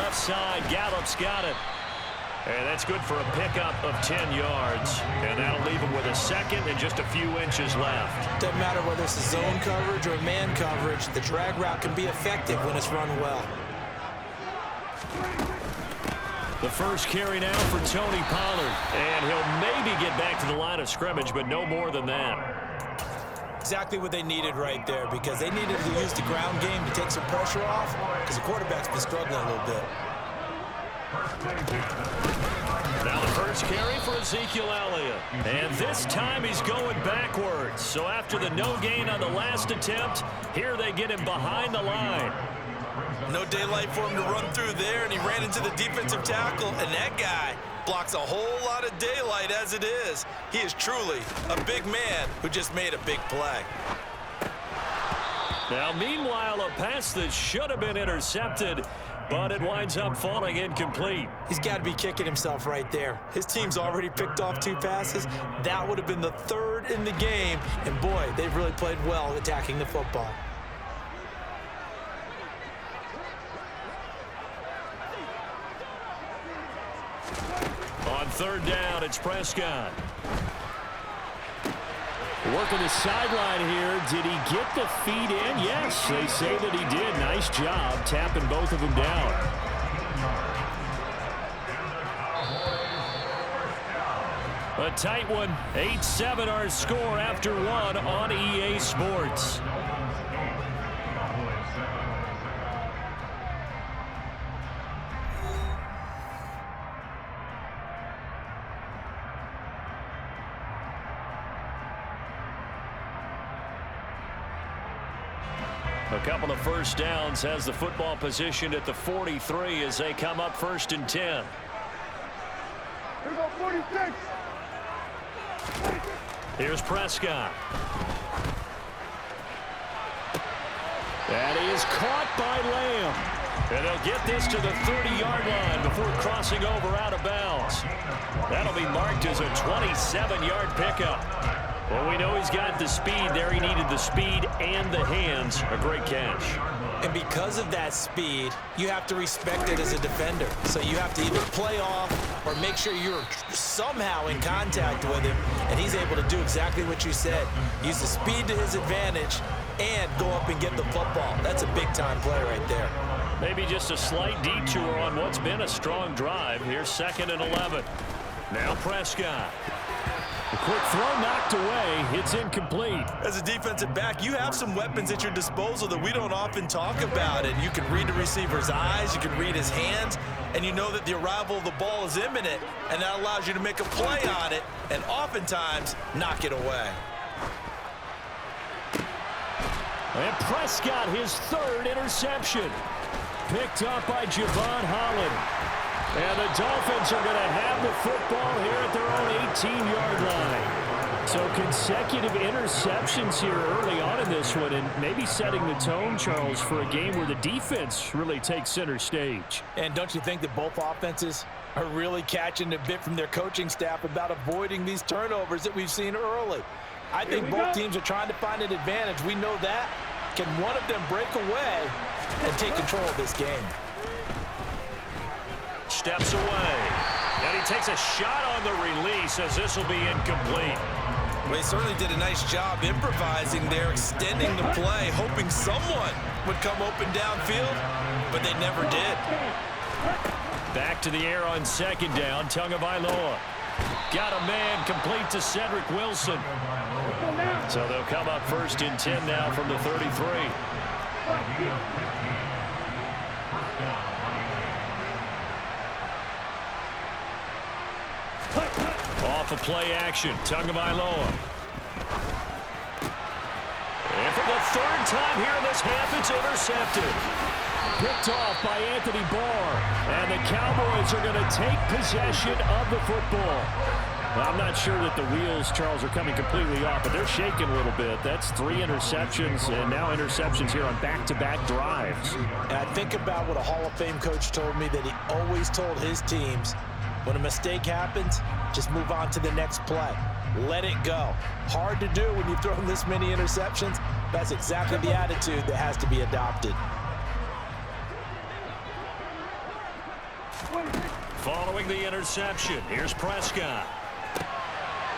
left side. Gallup's got it. And that's good for a pickup of 10 yards. And that'll leave him with a second and just a few inches left. Doesn't matter whether it's a zone coverage or man coverage, the drag route can be effective when it's run well. The first carry now for Tony Pollard. And he'll maybe get back to the line of scrimmage, but no more than that. Exactly what they needed right there, because they needed to use the ground game to take some pressure off, because the quarterback's been struggling a little bit. Now the first carry for Ezekiel Elliott. And this time he's going backwards. So after the no gain on the last attempt, here they get him behind the line. No daylight for him to run through there, and he ran into the defensive tackle, and that guy blocks a whole lot of daylight as it is. He is truly a big man who just made a big play. Now, meanwhile, a pass that should have been intercepted, but it winds up falling incomplete. He's got to be kicking himself right there. His team's already picked off 2 passes. That would have been the 3rd in the game, and boy, they've really played well attacking the football. On 3rd down, it's Prescott. Working the sideline here. Did he get the feet in? Yes, they say that he did. Nice job tapping both of them down. A tight one. 8-7 our score after 1 on EA Sports. A couple of first downs has the football positioned at the 43 as they come up 1st and 10. Here we go, 46. Here's Prescott. That is caught by Lamb. And they'll get this to the 30-yard line before crossing over out of bounds. That'll be marked as a 27-yard pickup. Well, we know he's got the speed there. He needed the speed and the hands. A great catch. And because of that speed, you have to respect it as a defender. So you have to either play off or make sure you're somehow in contact with him. And he's able to do exactly what you said. Use the speed to his advantage and go up and get the football. That's a big-time play right there. Maybe just a slight detour on what's been a strong drive. Here's 2nd and 11. Now Prescott. A quick throw knocked away. It's incomplete. As a defensive back, you have some weapons at your disposal that we don't often talk about. And you can read the receiver's eyes, you can read his hands, and you know that the arrival of the ball is imminent, and that allows you to make a play on it and oftentimes knock it away. And Prescott, his 3rd interception. Picked up by Javon Holland. And the Dolphins are going to have the football here at their own 18-yard line. So consecutive interceptions here early on in this one, and maybe setting the tone, Charles, for a game where the defense really takes center stage. And don't you think that both offenses are really catching a bit from their coaching staff about avoiding these turnovers that we've seen early? I think both teams are trying to find an advantage. We know that. Can one of them break away and take control of this game? Steps away. And he takes a shot on the release as this will be incomplete. Well, they certainly did a nice job improvising there, extending the play, hoping someone would come open downfield, but they never did. Back to the air on 2nd down, Tagovailoa. Got a man complete to Cedric Wilson. So they'll come up 1st and 10 now from the 33. Off of play action, Tagovailoa. And for the 3rd time here in this half, it's intercepted. Picked off by Anthony Barr. And the Cowboys are going to take possession of the football. Well, I'm not sure that the wheels, Charles, are coming completely off, but they're shaking a little bit. That's 3 interceptions, and now interceptions here on back-to-back drives. And I think about what a Hall of Fame coach told me, that he always told his teams, when a mistake happens, just move on to the next play. Let it go. Hard to do when you've thrown this many interceptions. That's exactly the attitude that has to be adopted. Following the interception, here's Prescott.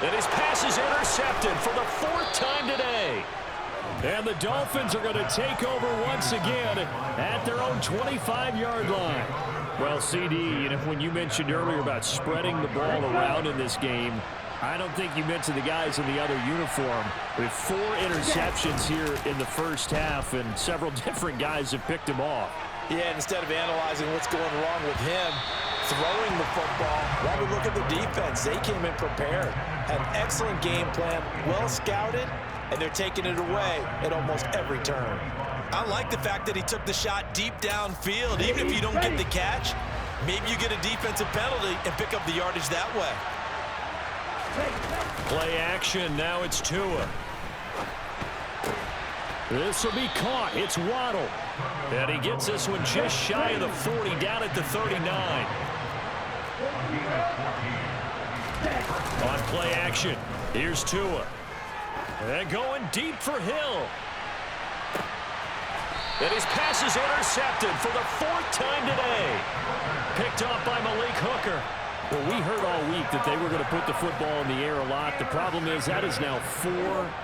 And his pass is intercepted for the 4th time today. And the Dolphins are going to take over once again at their own 25-yard line. Well, CD, you know, when you mentioned earlier about spreading the ball around in this game, I don't think you mentioned the guys in the other uniform. With 4 interceptions here in the first half, and several different guys have picked him off. Yeah, and instead of analyzing what's going wrong with him throwing the football, why we look at the defense. They came in prepared, had an excellent game plan, well scouted, and they're taking it away at almost every turn. I like the fact that he took the shot deep downfield. Even if you don't get the catch, maybe you get a defensive penalty and pick up the yardage that way. Play action, now it's Tua. This will be caught. It's Waddle. And he gets this one just shy of the 40, down at the 39. On play action, here's Tua. And going deep for Hill. And his pass is intercepted for the 4th time today. Picked off by Malik Hooker. Well, we heard all week that they were going to put the football in the air a lot. The problem is that is now 4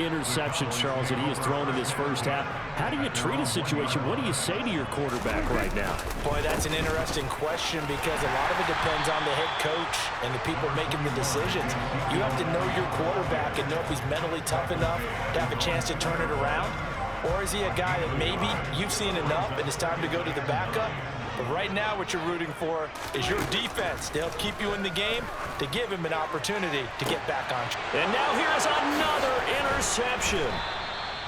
interceptions, Charles, that he has thrown in this first half. How do you treat a situation? What do you say to your quarterback right now? Boy, that's an interesting question because a lot of it depends on the head coach and the people making the decisions. You have to know your quarterback and know if he's mentally tough enough to have a chance to turn it around. Or is he a guy that maybe you've seen enough and it's time to go to the backup? But right now what you're rooting for is your defense to help keep you in the game, to give him an opportunity to get back on track. And now here's another interception.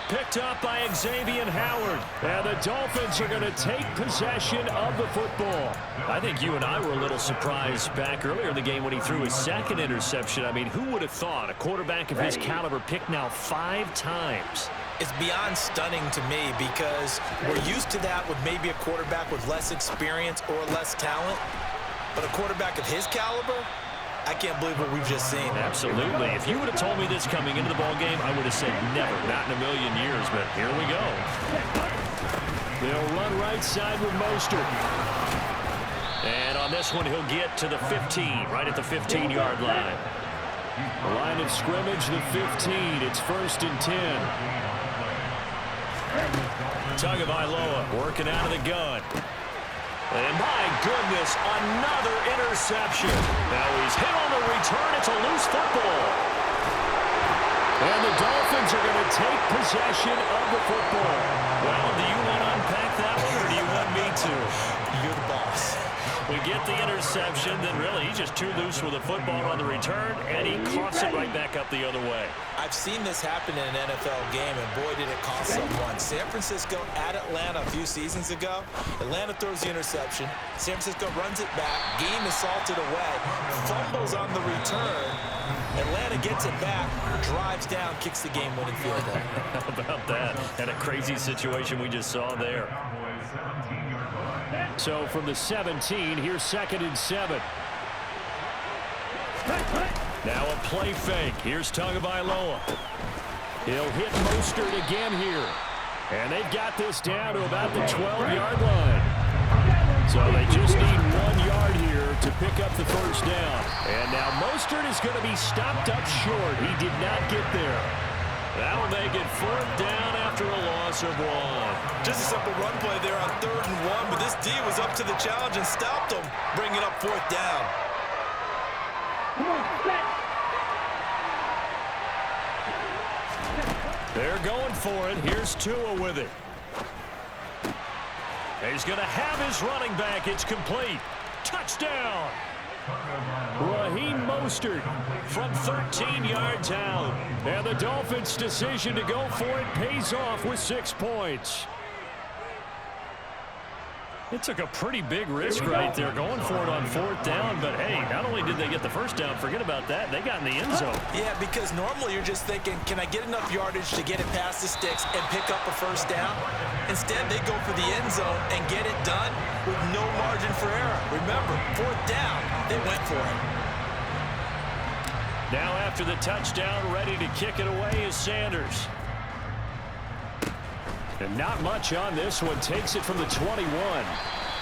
Picked up by Xavier Howard. And the Dolphins are going to take possession of the football. I think you and I were a little surprised back earlier in the game when he threw his 2nd interception. I mean, who would have thought a quarterback of his caliber picked now 5 times? It's beyond stunning to me because we're used to that with maybe a quarterback with less experience or less talent. But a quarterback of his caliber, I can't believe what we've just seen. Absolutely. If you would have told me this coming into the ball game, I would have said never, not in a million years. But here we go. They'll run right side with Mostert. And on this one, he'll get to the 15, right at the 15-yard line. The line of scrimmage, the 15. It's 1st and 10. Tagovailoa working out of the gun. And my goodness, another interception. Now he's hit on the return. It's a loose football. And the Dolphins are going to take possession of the football. Well, do you want to unpack that one, or do you want me to? You're the boss. We get the interception, then really he's just too loose with the football on the return, and he coughs it right back up the other way. I've seen this happen in an NFL game, and boy, did it cost someone. San Francisco at Atlanta a few seasons ago. Atlanta throws the interception. San Francisco runs it back. Game is salted away. Fumbles on the return. Atlanta gets it back, drives down, kicks the game-winning field goal. How about that? And a crazy situation we just saw there. So from the 17, here's 2nd and 7. Now a play fake. Here's Tagovailoa. He'll hit Mostert again here. And they've got this down to about the 12-yard line. So they just need 1 yard here to pick up the first down. And now Mostert is going to be stopped up short. He did not get there. That'll make it 4th down after a loss of 1. Just a simple run play there on 3rd and 1, but this D was up to the challenge and stopped him, bringing up 4th down. They're going for it. Here's Tua with it. He's going to have his running back. It's complete. Touchdown. Raheem Mostert from 13 yards out. And the Dolphins' decision to go for it pays off with 6 points. It took a pretty big risk right there going for it on 4th down. But, hey, not only did they get the first down, forget about that, they got in the end zone. Yeah, because normally you're just thinking, can I get enough yardage to get it past the sticks and pick up a first down? Instead, they go for the end zone and get it done with no margin for error. Remember, 4th down, they went for it. Now after the touchdown, ready to kick it away is Sanders. And not much on this one. Takes it from the 21.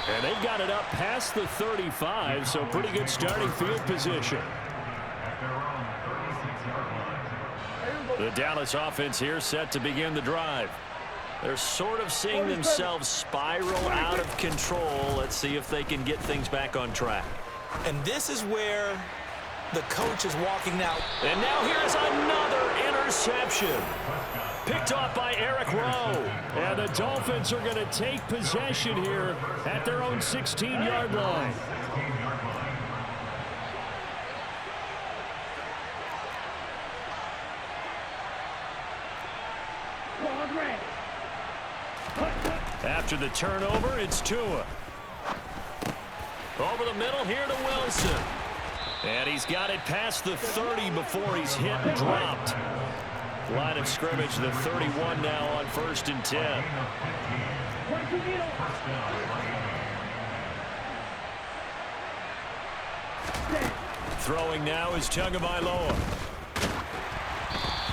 And they've got it up past the 35, so pretty good starting field position. The Dallas offense here set to begin the drive. They're sort of seeing themselves spiral out of control. Let's see if they can get things back on track. And this is where the coach is walking now. And now here's another interception. Picked off by Eric Rowe. And the Dolphins are going to take possession here at their own 16-yard line. After the turnover, it's Tua. Over the middle here to Wilson. And he's got it past the 30 before he's hit and dropped. Line of scrimmage, the 31 now on 1st and 10. Throwing now is Tagovailoa.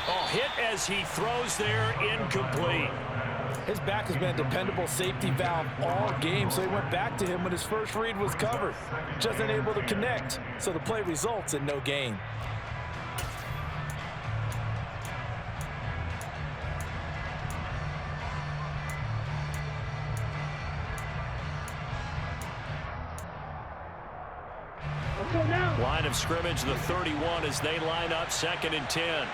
Oh, hit as he throws there, incomplete. His back has been a dependable safety valve all game, so he went back to him when his first read was covered. Just unable to connect, so the play results in no gain. Line of scrimmage, the 31 as they line up 2nd and 10.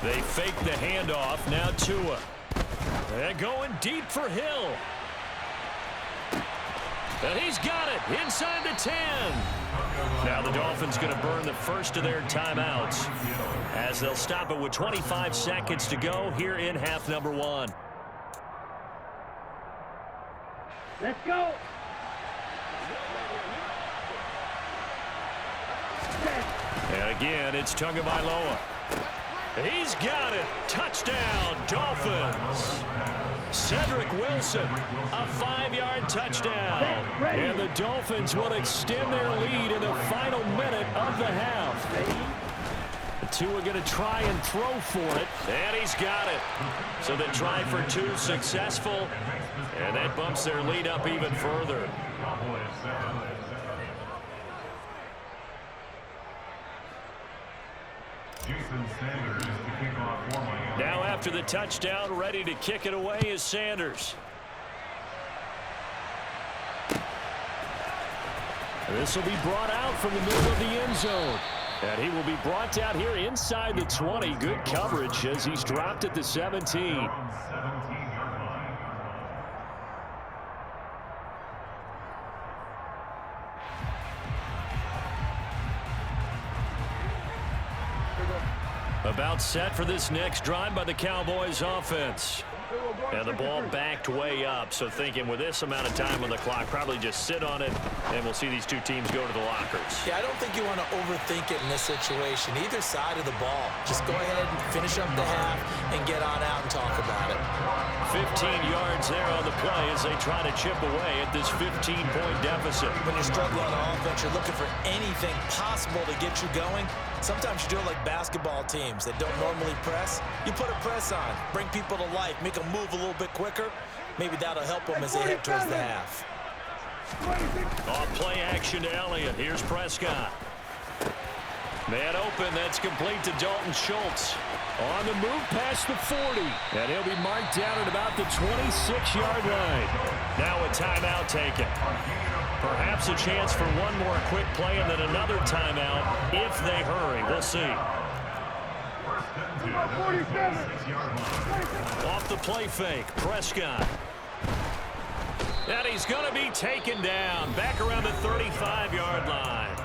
They fake the handoff. Now Tua. They're going deep for Hill. And he's got it inside the 10. Now the Dolphins going to burn the first of their timeouts as they'll stop it with 25 seconds to go here in half number 1. Let's go. And again, it's Tagovailoa. He's got it. Touchdown, Dolphins. Cedric Wilson, a 5-yard touchdown. And the Dolphins will extend their lead in the final minute of the half. The Tua going to try and throw for it, and he's got it. So the try for 2 successful, and that bumps their lead up even further. Now after the touchdown, ready to kick it away is Sanders. This will be brought out from the middle of the end zone. And he will be brought down here inside the 20. Good coverage as he's dropped at the 17. About set for this next drive by the Cowboys offense. And the ball backed way up, so thinking with this amount of time on the clock, probably just sit on it, and we'll see these two teams go to the lockers. Yeah, I don't think you want to overthink it in this situation. Either side of the ball. Just go ahead and finish up the half and get on out and talk about it. 15 yards there on the play as they try to chip away at this 15-point deficit. When you're struggling on offense, you're looking for anything possible to get you going. Sometimes you do it like basketball teams that don't normally press. You put a press on, bring people to life, make them move a little bit quicker. Maybe that'll help them as they head towards the half. Off play action to Elliott. Here's Prescott. Man open. That's complete to Dalton Schultz. On the move past the 40. And he'll be marked down at about the 26-yard line. Now a timeout taken. Perhaps a chance for one more quick play and then another timeout if they hurry. We'll see. Off the play fake, Prescott. And he's going to be taken down back around the 35-yard line.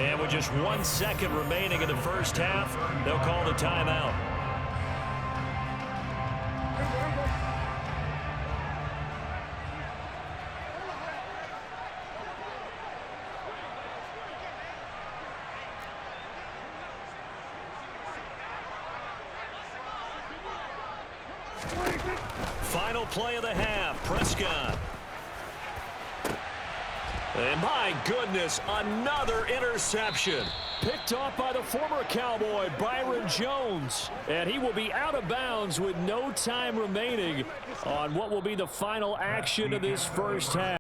And with just 1 second remaining in the first half, they'll call the timeout. Final play of the half, Prescott. And my goodness, another interception. Picked off by the former Cowboy, Byron Jones. And he will be out of bounds with no time remaining on what will be the final action of this first half.